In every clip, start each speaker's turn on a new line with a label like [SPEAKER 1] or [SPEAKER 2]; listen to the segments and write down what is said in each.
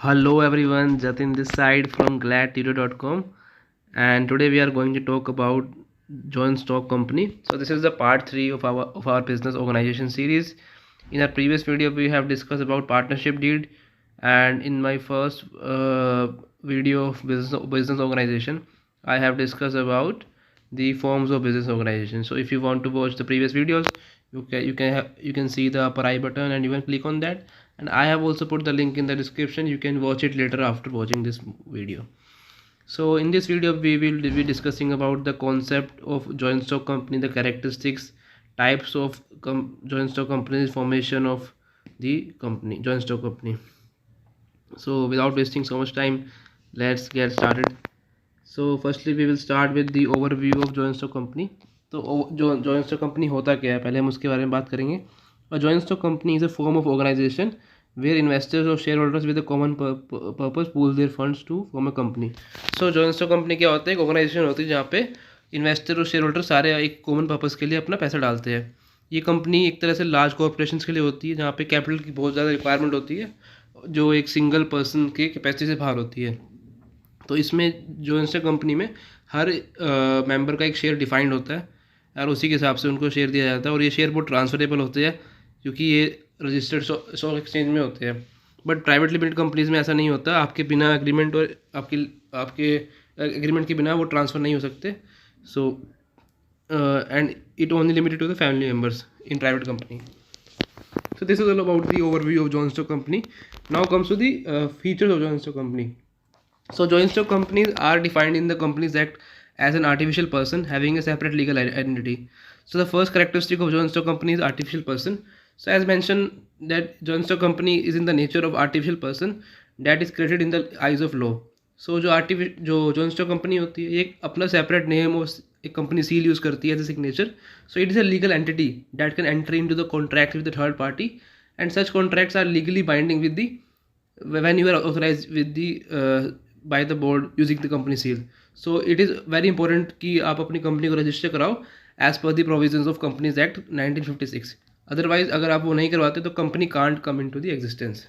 [SPEAKER 1] Hello everyone, Jatin this side from gladtutor.com, and today we are going to talk about joint stock company. So this is the part 3 of our business organization series. In our previous video we have discussed about partnership deed, and in my first video of business organization I have discussed about the forms of business organization. So if you want to watch the previous videos, you can see the upper I button and you can click on that, and I have also put the link in the description. You can watch it later after watching this video. So in this video we will be discussing about the concept of joint stock company, the characteristics, types of joint stock companies, formation of the company, joint stock company. So without wasting so much time, let's get started. So firstly we will start with the overview of joint stock company. तो जो joint stock company होता क्या है, पहले हम उसके बारे में बात करेंगे. और joint stock company is a form of organization where investors और shareholders with a common purpose pool their funds to form a company. So joint stock company क्या होता है? एक ऑर्गेनाइजेशन होती है जहाँ पे इन्वेस्टर और शेयर होल्डर सारे एक कॉमन पर्पस के लिए अपना पैसा डालते हैं. ये कंपनी एक तरह से लार्ज कॉर्पोरेशन के लिए होती है जहाँ पे कैपिटल की बहुत ज़्यादा रिक्वायरमेंट होती है, जो एक सिंगल पर्सन के कैपेसिटी से बाहर होती है. तो इसमें जॉइंट स्टॉक कंपनी में हर मेंबर का एक शेयर डिफाइंड होता है और उसी के हिसाब से उनको शेयर दिया जाता है. और ये शेयर बहुत ट्रांसफरेबल होते हैं क्योंकि ये रजिस्टर्ड स्टॉक एक्सचेंज में होते हैं. बट प्राइवेट लिमिटेड कंपनीज में ऐसा नहीं होता. आपके बिना एग्रीमेंट और आपके एग्रीमेंट के बिना वो ट्रांसफ़र नहीं हो सकते. So and it only limited to the family members in private company. So this is all about the overview of joint stock company. Now comes to the features of joint stock company. So joint stock companies are defined in the Companies Act as an artificial person having a separate legal identity. So the first characteristic of joint stock company is artificial person. So as mentioned that joint stock company is in the nature of artificial person that is created in the eyes of law. So जो joint stock company होती है ये अपना separate name और एक company seal use करती है as a signature. So it is a legal entity that can enter in to the contract with the third party and such contracts are legally binding with the when you are authorized with the by the board using the company seal. So it is very important कि आप अपनी company को register कराओ as per the provisions of companies act 1956. Otherwise अगर आप वो नहीं करवाते तो company can't come in to the existence.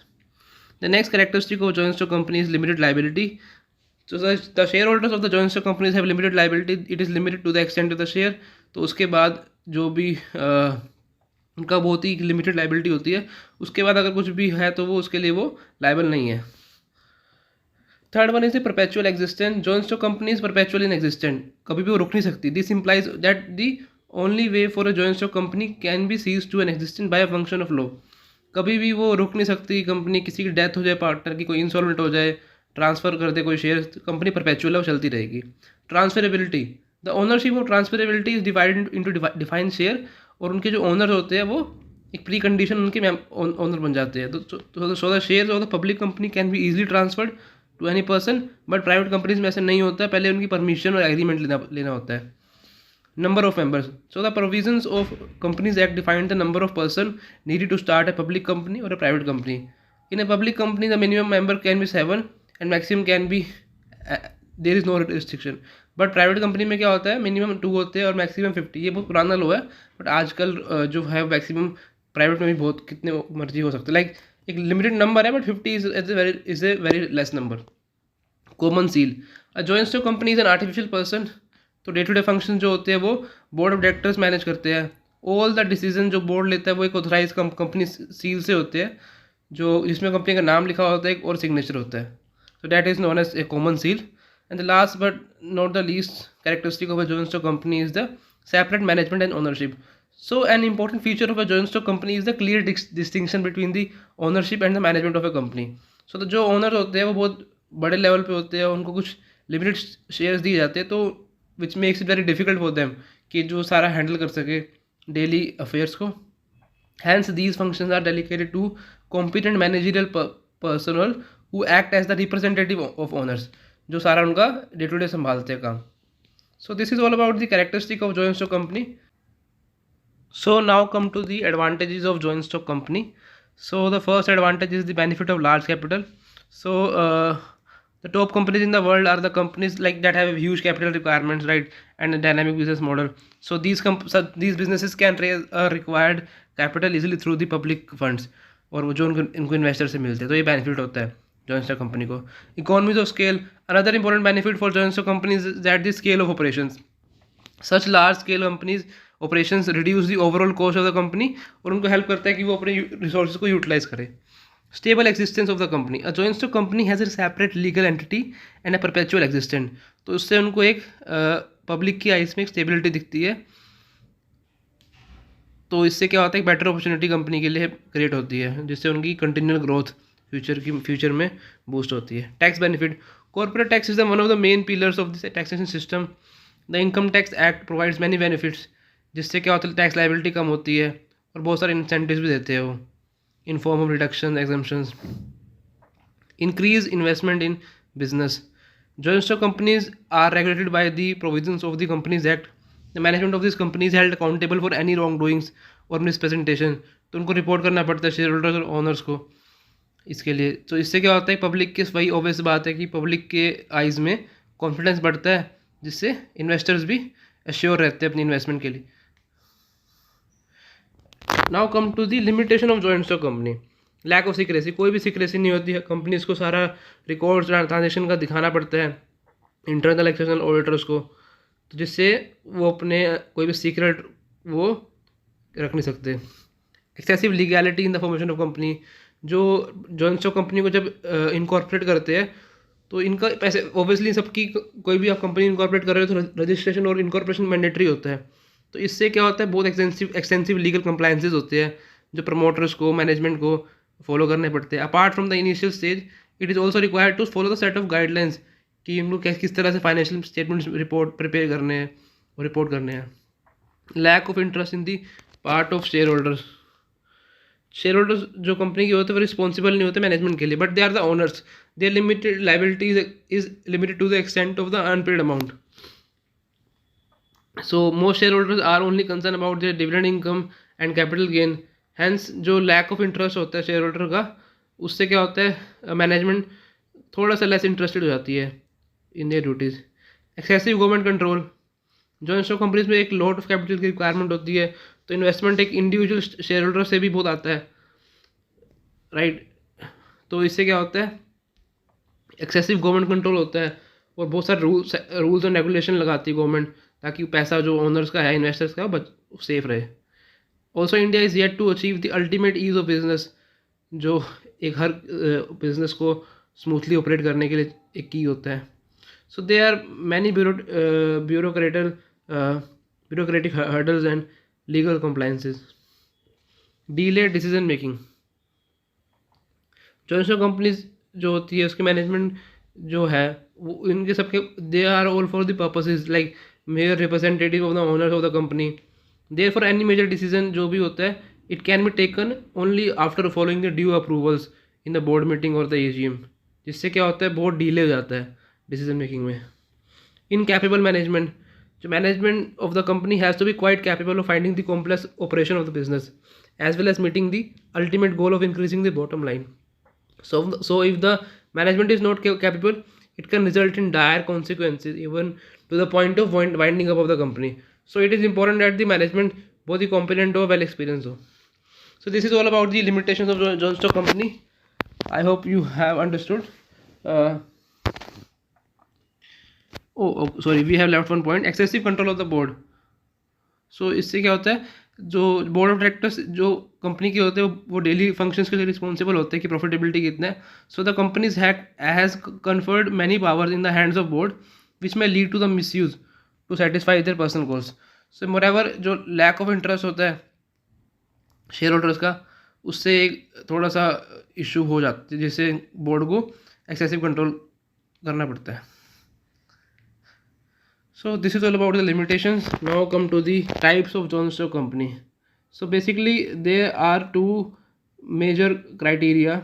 [SPEAKER 1] The next characteristic of joint stock company is limited liability. So the shareholders of the joint stock companies have limited liability. It is limited to the extent of the share. तो उसके बाद जो भी उनका बहुत ही limited liability होती है. उसके बाद अगर कुछ भी है तो वो उसके लिए वो लाइबल नहीं है. Third one is the perpetual existence. Joint stock company is perpetual in existent. कभी भी वो रुक नहीं सकती. This implies that the only way for a joint stock company can be cease to an existent by a function of law. कभी भी वो रुक नहीं सकती कंपनी. किसी की डेथ हो जाए, पार्टनर की, कोई इंसॉल्वेंट हो जाए, ट्रांसफ़र कर दे कोई शेयर, कंपनी परपेचुअल है, वो चलती रहेगी. Transferability. The ownership of transferability is divided into defined share. और उनके जो ओनर होते हैं वो एक प्री कंडीशन उनके ओनर बन जाते हैं. तो so the share of the public company can be easily transferred to any person. But private companies में ऐसा नहीं होता है. पहले उनकी परमिशन और एग्रीमेंट लेना होता है. Number of members. So the provisions of companies act defined the number of person needed to start a public company और a private company. In a public company the minimum member can be 7 and maximum can be there is no restriction. But private company में क्या होता है? Minimum 2 होते हैं और maximum 50. ये बहुत पुराना लो है, बट आजकल जो है मैक्सिमम प्राइवेट में भी बहुत कितने मर्जी हो सकते हैं. लाइक एक लिमिटेड नंबर है but 50 is a very less number. Common seal. A joint stock company is an artificial person. तो डे टू डे फंक्शन जो होते हैं वो बोर्ड ऑफ डायरेक्टर्स मैनेज करते हैं. ऑल द डिसीजन जो बोर्ड लेता है वो एक ऑथराइज कंपनी सील से होते हैं, जो जिसमें कंपनी का नाम लिखा होता है और सिग्नेचर होता है. So that is known as a common seal. And the last but not the least characteristic of a joint stock company is the separate management and ownership. So an important feature of a joint stock company is the clear distinction between the ownership and the management of a company. So the जो owners होते हैं वो बहुत बड़े level पे होते हैं. उनको कुछ लिमिटेड शेयर्स दिए जाते हैं, तो which makes it very difficult for them कि जो सारा हैंडल कर सके डेली अफेयर्स को. Hence these functions are delegated to competent managerial personnel who act as the representative of owners, जो सारा उनका डे टू डे संभालते हैं काम. So this is all about the characteristic of joint stock company. So now come to the advantages of joint stock company. So the first advantage is the benefit of large capital. So the top companies in the world are the companies like that have huge capital requirements, right, and a dynamic business model. So these businesses can raise a required capital easily through the public funds, और वो जो उनको investor से मिलते हैं, तो ये benefit होता है. जॉइंट स्टॉक कंपनी को। Economies of scale, another important benefit for joint stock companies that the scale of operations. Such large scale companies operations reduce the overall cost of the company, और उनको help करता है कि वो अपने resources को utilise करें। Stable existence of the company, a joint stock company has a separate legal entity and a perpetual existent. तो उससे उनको एक पब्लिक की आइज में एक स्टेबिलिटी दिखती है, तो इससे क्या होता है, बेटर अपॉर्चुनिटी कंपनी के लिए क्रिएट होती है, जिससे उनकी कंटिन्यूअल ग्रोथ फ्यूचर में बूस्ट होती है। Tax benefit, corporate tax is the one of the main pillars of this taxation system. The income tax act provides many benefits, जिससे क्या होता है, टैक्स लाइबिलिटी कम होती है और बहुत सारे इंसेंटिव्स भी देते हैं वो, in form of reduction, exemptions. Increase investment in business, joint stock companies are regulated by the provisions of the companies act. The management of this companies held accountable for any wrong doings और misrepresentation. तो उनको report करना पड़ता है share holders और owners को इसके लिए। तो इससे क्या होता है, पब्लिक के, वही ऑब्वियस बात है कि पब्लिक के आइज़ में कॉन्फिडेंस बढ़ता है, जिससे इन्वेस्टर्स भी एश्योर रहते हैं अपनी इन्वेस्टमेंट के लिए। Now come to the limitation of joint stock company. Lack of secrecy, कोई भी सीक्रेसी नहीं होती है, कंपनीज को सारा रिकॉर्ड्स ट्रांजेक्शन का दिखाना पड़ता है इंटरनल एक्सटर्नल ऑडिटर्स को, तो जिससे वो अपने कोई भी सीक्रेट वो रख नहीं सकते। Excessive legality in the formation of company, जो जॉइंट स्टॉक कंपनी को जब इनकॉर्पोरेट करते हैं तो इनका पैसे ऑब्वियसली सबकी, कोई भी आप कंपनी इनकॉर्पोरेट कर रहे हो तो रजिस्ट्रेशन और इनकॉर्पोरेशन मैंडेटरी होता है। तो इससे क्या होता है, बहुत एक्सटेंसिव लीगल कंप्लायंसेस होते हैं जो प्रमोटर्स को, मैनेजमेंट को फॉलो करने पड़ते हैं। Apart from the initial stage, it is also required to follow the set of guidelines कि उनको किस तरह से फाइनेंशियल स्टेटमेंट्स रिपोर्ट प्रिपेयर करने हैं और रिपोर्ट करने हैं। Lack of interest in the part of share holders, share holders जो कंपनी के होते हैं वो रिस्पॉन्सिबल नहीं होते मैनेजमेंट के लिए, but they are the owners. Their limited liability is limited to the extent of the unpaid amount. So most share holders are only concern about their dividend income and capital gain. Hence जो lack of interest होता है share holder का, उससे क्या होता है, management थोड़ा सा लेस इंटरेस्टेड हो जाती है in their duties. Excessive government control, joint stock companies में एक लॉट ऑफ कैपिटल की रिक्वायरमेंट होती है, तो इन्वेस्टमेंट एक इंडिविजुअल शेयर होल्डर से भी बहुत आता है, राइट। तो इससे क्या होता है, एक्सेसिव गवर्नमेंट कंट्रोल होता है और बहुत सारे रूल्स एंड रेगुलेशन लगाती है गवर्नमेंट, ताकि पैसा जो ओनर्स का है, इन्वेस्टर्स का, वो सेफ रहे। Also India is yet to achieve the ultimate ease of business, जो एक हर बिजनेस को स्मूथली ऑपरेट करने के लिए एक की होता है। So they are many bureaucratic hurdles and legal compliances। Delay decision making, joint stock companies जो होती है उसके मैनेजमेंट जो है वो इनके सबके, they are all for the purposes like mere representative of the owners of the company. Therefore any major decision जो भी होता है, it can be taken only after following the due approvals in the board meeting और the AGM, जिससे क्या होता है, बहुत डिले हो जाता है डिसीजन मेकिंग में। इनकैपेबल मैनेजमेंट, जो management of the company has to be quite capable of finding the complex operation of the business as well as meeting the ultimate goal of increasing the bottom line. So if the management is not capable, it can result in dire consequences, even to the point of winding up of the company. So it is important that the management both the competent or well experienced ho. So this is all about the limitations of joint stock company. I hope you have understood. Sorry, we have left one point, excessive control of the board. So इससे क्या होता है, जो board of directors जो company के होते हैं वो डेली फंक्शंस के लिए रिस्पॉन्सिबल होते हैं कि प्रॉफिटेबिलिटी कितना है। So the companies has conferred many powers in the hands of board which में lead to the misuse to satisfy their personal goals. So moreover जो लैक ऑफ इंटरेस्ट होता है शेयर होल्डर्स का, उससे एक थोड़ा सा इशू हो जाती है, जिससे बोर्ड को एक्सेसिव कंट्रोल करना पड़ता है। So this is all about the limitations. Now come to the types of joint stock company. So basically there are two major criteria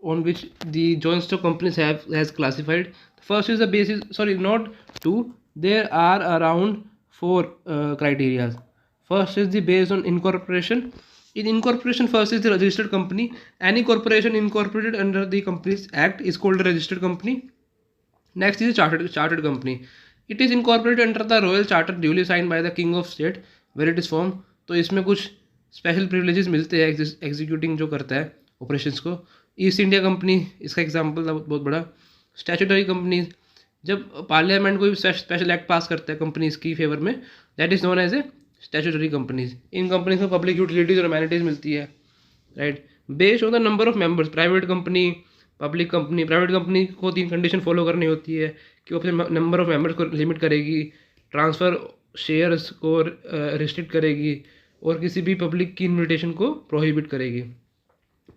[SPEAKER 1] on which the joint stock companies has classified. First is the basis, sorry, not two, there are around four criteria. First is the based on incorporation. In incorporation, first is the registered company. Any corporation incorporated under the Companies Act is called a registered company. Next is a chartered company. It is incorporated under the royal charter duly signed by the king of state where it is formed. तो इसमें कुछ special privileges मिलते हैं executing जो करता है operations को, East India Company इसका एग्जांपल था बहुत बड़ा। स्टैट्यूटरी कंपनी, जब पार्लियामेंट कोई स्पेशल एक्ट पास करता है कंपनीज की फेवर में, that is known as a statutory companies. इन कंपनीज में पब्लिक यूटिलिटीज और अमेनिटीज मिलती है, right. Based on the number of members, private company, public company, private company को 3 कंडीशन फॉलो करनी होती है कि वो अपने नंबर ऑफ मेंबर्स को लिमिट करेगी, ट्रांसफ़र शेयर्स को रिस्ट्रिक्ट करेगी और किसी भी पब्लिक की इन्विटेशन को प्रोहिबिट करेगी।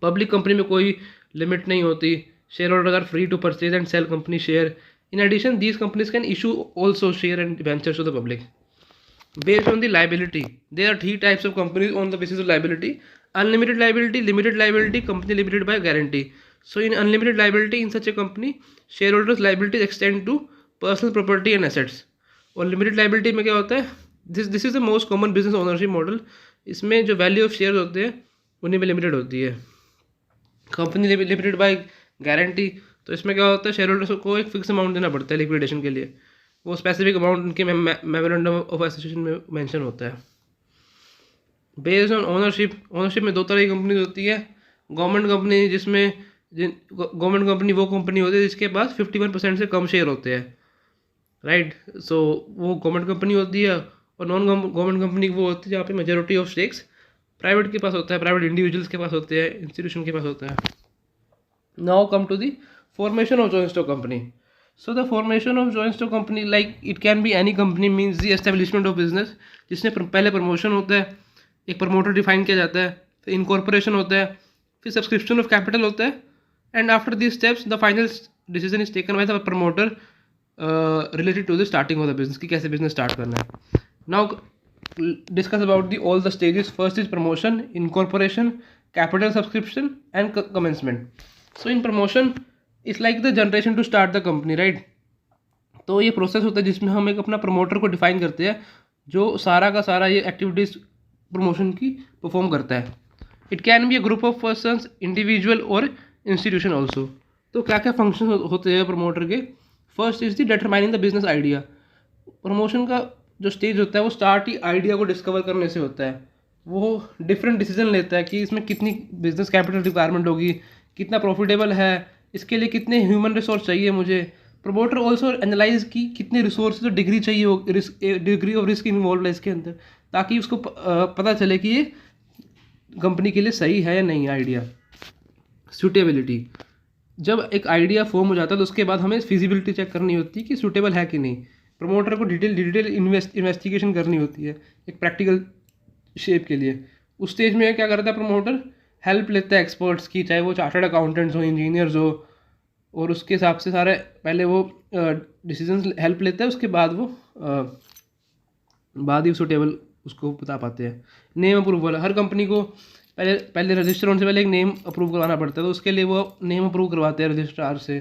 [SPEAKER 1] पब्लिक कंपनी में कोई लिमिट नहीं होती, share holders are free to purchase and sale company share. In addition, these companies can issue also share and debentures to the public. Based on the liability, there are 3 types of companies on the basis of liability: unlimited liability, limited liability, company limited by guarantee. So in unlimited liability, in such a company, shareholders liabilities extend to personal property and assets. और limited liability में क्या होता है, this is the most common business ownership model. इसमें जो value of shares होते हैं उन्हीं में लिमिटेड होती है। कंपनी लिमिटेड बाय गारंटी, तो इसमें क्या होता है, शेयर होल्डर्स को एक फिक्स अमाउंट देना पड़ता है लिक्विडेशन के लिए। वो स्पेसिफिक अमाउंट उनके मेमोरेंडम ऑफ एसोसिएशन में मेंशन होता है। बेस्ड ऑन ओनरशिप में 2 तरह की कंपनी होती है। गवर्नमेंट कंपनी, जिसमें गवर्नमेंट कंपनी वो कंपनी होती है जिसके पास 51% से कम शेयर होते हैं, राइट। सो वो गवर्नमेंट कंपनी होती है। और नॉन गवर्नमेंट कंपनी वो होती है जहाँ पे मेजोरिटी ऑफ स्टेक्स प्राइवेट के पास होता है, प्राइवेट इंडिविजुअल्स के पास होते हैं, इंस्टीट्यूशन के पास होता है। Now come to the formation of joint stock company. So the formation of joint stock company, like it can be any company, means the establishment of business, जिसमें पहले प्रमोशन होता है, एक प्रमोटर डिफाइन किया जाता है, फिर इनकॉर्पोरेशन होता है, फिर सब्सक्रिप्शन ऑफ कैपिटल होता है, and after this steps the final decision is taken by the promoter related to the starting of the business, कि कैसे बिजनेस स्टार्ट करना है। Now discuss about the all the stages. First is promotion, incorporation, capital subscription and commencement. So in promotion it's like the generation to start the company, right. तो ये process होता है जिसमें हम एक अपना प्रमोटर को डिफाइन करते हैं जो सारा का सारा ये एक्टिविटीज़ प्रमोशन की परफॉर्म करता है। It can be a group of persons, individual और इंस्टीट्यूशन ऑल्सो। तो क्या क्या फंक्शन होते हैं प्रमोटर के। First is the determining the business idea. Promotion का जो स्टेज होता है वो स्टार्ट ही आइडिया को डिस्कवर करने से होता है। वो डिफरेंट डिसीजन लेता है कि इसमें कितनी बिजनेस कैपिटल रिक्वायरमेंट होगी, कितना प्रॉफिटेबल है, इसके लिए कितने ह्यूमन रिसोर्स चाहिए मुझे। प्रमोटर ऑल्सो एनालाइज की कितने रिसोर्स और डिग्री चाहिए हो, डिग्री ऑफ रिस्क इन्वॉल्व है इसके अंदर, ताकि उसको पता चले कि ये कंपनी के लिए सही है या नहीं आइडिया। सूटेबिलिटी, जब एक आइडिया फॉर्म हो जाता है तो उसके बाद हमें फिजिबिलिटी चेक करनी होती है कि सूटेबल है कि नहीं। प्रमोटर को डिटेल इन्वेस्टिगेशन करनी होती है एक प्रैक्टिकल शेप के लिए। उस स्टेज में क्या करता है प्रमोटर, हेल्प लेता है एक्सपर्ट्स की, चाहे वो चार्टर्ड अकाउंटेंट्स हो, इंजीनियर्स हो, और उसके हिसाब से सारे पहले वो डिसीजंस हेल्प लेता है, उसके बाद वो बाद ही सूटेबल उसको बता पाते हैं। नेम अप्रूवल, हर कंपनी को पहले रजिस्टर होने से पहले एक नेम अप्रूव करवाना पड़ता है, तो उसके लिए वो नेम अप्रूव करवाते हैं रजिस्ट्रार से,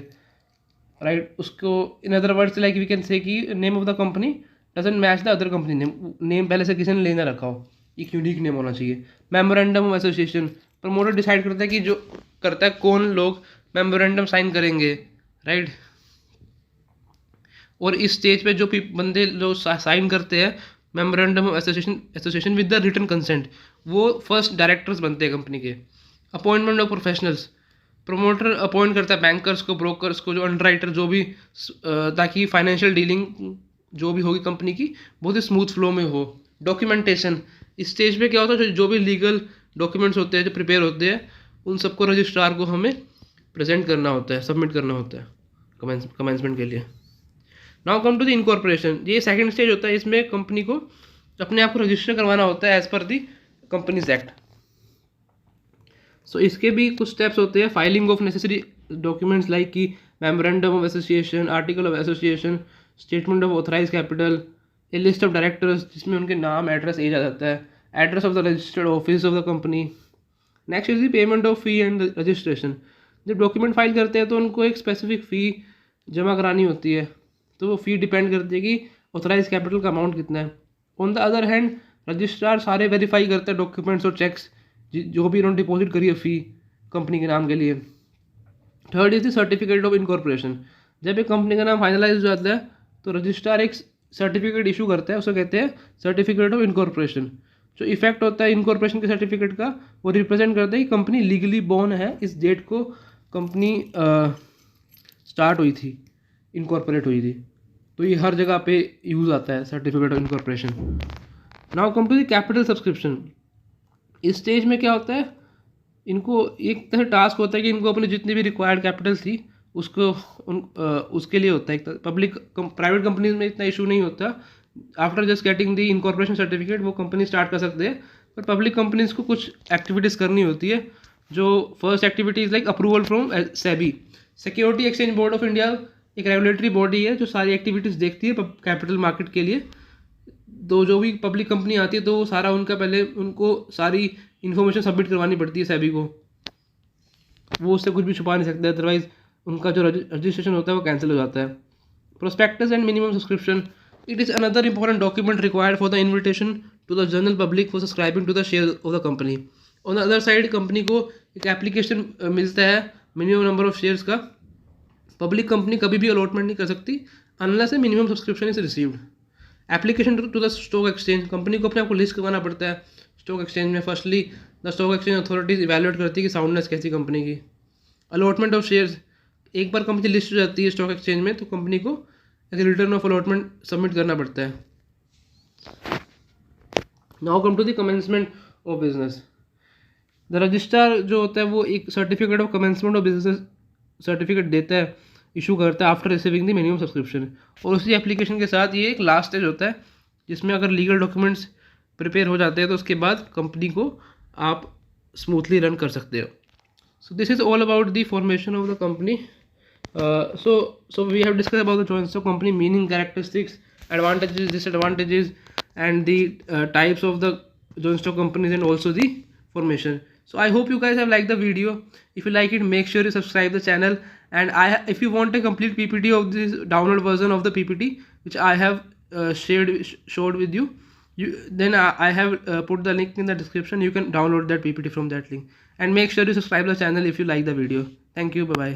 [SPEAKER 1] राइट। उसको in other words like we can say कि name of the company doesn't match the other company name. Name पहले से किसी ने लेना रखा हो, एक यूनिक नेम होना चाहिए। Memorandum of association, promoter decide करता है कि जो करता है कौन लोग मेमोरेंडम साइन करेंगे, राइट। और इस स्टेज पे जो बंदे जो साइन करते हैं memorandum of association with the written consent, वो फर्स्ट डायरेक्टर्स बनते हैं कंपनी के। Appointment of professionals, promoter appoint करता है बैंकर्स को, ब्रोकर्स को, जो अंडरराइटर, जो भी, ताकि फाइनेंशियल डीलिंग जो भी होगी कंपनी की बहुत ही स्मूथ फ्लो में हो। डॉक्यूमेंटेशन, इस स्टेज पे क्या होता है, जो भी लीगल डॉक्यूमेंट्स होते हैं जो प्रिपेयर होते हैं उन सबको रजिस्ट्रार को हमें प्रेजेंट करना होता है, सबमिट करना होता है कमेंसमेंट के लिए। Now come to the incorporation, ये सेकंड स्टेज होता है। इसमें कंपनी को अपने आप को रजिस्टर करवाना होता है एज पर दी कंपनीज एक्ट। सो इसके भी कुछ स्टेप्स होते हैं। Filing of necessary documents like की memorandum of association, article of association, statement of authorise capital, a list of directors जिसमें उनके नाम, एड्रेस, एज आ जाता है, address of the registered office of the company. Next is the payment of fee and registration. जब document file करते हैं तो उनको एक स्पेसिफिक फ़ी जमा करानी होती है, तो वो फ़ी डिपेंड करती है कि ऑथराइज कैपिटल का अमाउंट कितना है। On the other hand registrar सारे वेरीफाई करते हैं डॉक्यूमेंट्स और चेक्स जो भी उन्होंने डिपॉजिट करी है फ़ी कंपनी के नाम के लिए। Third is the certificate of incorporation. जब एक कंपनी का नाम फाइनलाइज हो जाता है तो रजिस्ट्रार एक सर्टिफिकेट इशू करता है, उसे कहते हैं सर्टिफिकेट ऑफ इनकॉर्पोरेशन, जो इफेक्ट होता है इनकॉर्पोरेशन के सर्टिफिकेट का, वो रिप्रेजेंट करता है कि कंपनी लीगली बॉर्न है, इस डेट को कंपनी स्टार्ट हुई थी, इनकॉर्पोरेट हुई थी। तो ये हर जगह पे यूज़ आता है certificate of incorporation. Now come to the capital subscription. इस स्टेज में क्या होता है, इनको एक तरह टास्क होता है कि इनको अपनी जितनी भी रिक्वायर्ड कैपिटल थी उसको उसके लिए होता है। एक पब्लिक प्राइवेट कंपनीज में इतना इशू नहीं होता, after just getting the incorporation certificate वो कंपनी स्टार्ट कर सकते हैं। पर पब्लिक कंपनीज को कुछ एक्टिविटीज़ करनी होती है। जो first activity is like approval from SEBI, security exchange board of India, एक रेगुलेटरी बॉडी है जो सारी एक्टिविटीज़ देखती है कैपिटल मार्केट के लिए। तो जो भी पब्लिक कंपनी आती है तो सारा उनका पहले उनको सारी इन्फॉर्मेशन सबमिट करवानी पड़ती है सेबी को, वो उससे कुछ भी छुपा नहीं सकते, अदरवाइज उनका जो रजिस्ट्रेशन होता है वो कैंसिल हो जाता है। Prospectus and minimum subscription, it is another important document required for the invitation to the general public for subscribing to the share of the company. On the other side company को एक application मिलता है minimum number of shares का। Public company कभी भी allotment नहीं कर सकती unless a minimum subscription is received. Application to the stock exchange, company को अपने आप को लिस्ट करवाना पड़ता है स्टॉक एक्सचेंज में। Firstly the stock exchange authorities evaluate करती है कि साउंडनेस कैसी कंपनी की। अलॉटमेंट ऑफ शेयर्स, एक बार कंपनी लिस्ट हो जाती है स्टॉक एक्सचेंज में तो कंपनी को एक रिटर्न ऑफ अलॉटमेंट सबमिट करना पड़ता है। Now come to the commencement of business. The registrar जो होता है वो एक certificate of commencement of business certificate देता है, इशू करता है after receiving the minimum subscription. और उसी एप्लीकेशन के साथ ये एक लास्ट स्टेज होता है जिसमें अगर लीगल डॉक्यूमेंट्स प्रिपेयर हो जाते हैं तो उसके बाद कंपनी को आप स्मूथली रन कर सकते हो। So this is all about the formation of the company. So we have discussed about the joint stock company meaning, characteristics, advantages, disadvantages, and the types of the joint stock companies, and also the formation. So I hope you guys have liked the video. If you like it, make sure you subscribe the channel. And if you want a complete PPT of this download version of the PPT which I have showed with you, then I have put the link in the description. You can download that PPT from that link. And make sure you subscribe the channel if you like the video. Thank you. Bye bye.